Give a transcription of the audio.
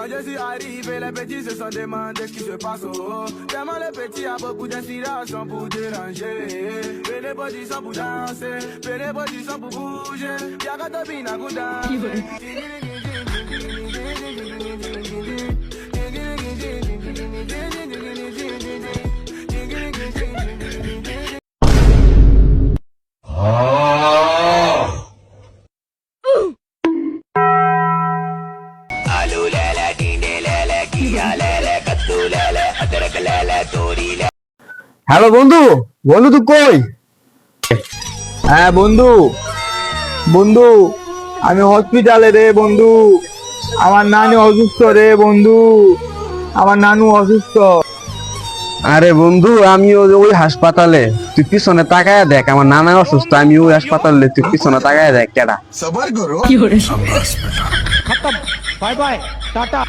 Quand je suis arrivé, les petits se sont demandé ce qui se passe. Oh. Tellement les petits a beaucoup d'inspiration pour déranger. Et les petits sont pour danser, et les petits sont pour bouger. Y'a qu'à te bina hello বন্ধু, বন্ধু তুই কই? হ্যাঁ বন্ধু, বন্ধু আমি হসপিটালে রে বন্ধু। আমার নানু অসুস্থ রে বন্ধু, আমার নানু অসুস্থ। আরে বন্ধু, আমি ওই হাসপাতালে, তুই পিছনে তাকায় দেখ, আমার নানা অসুস্থ, আমি ওই হাসপাতালে, তুই পিছনে তাকায় দেখ কেডা। সবার করো। खत्म, बाय बाय, टाटा।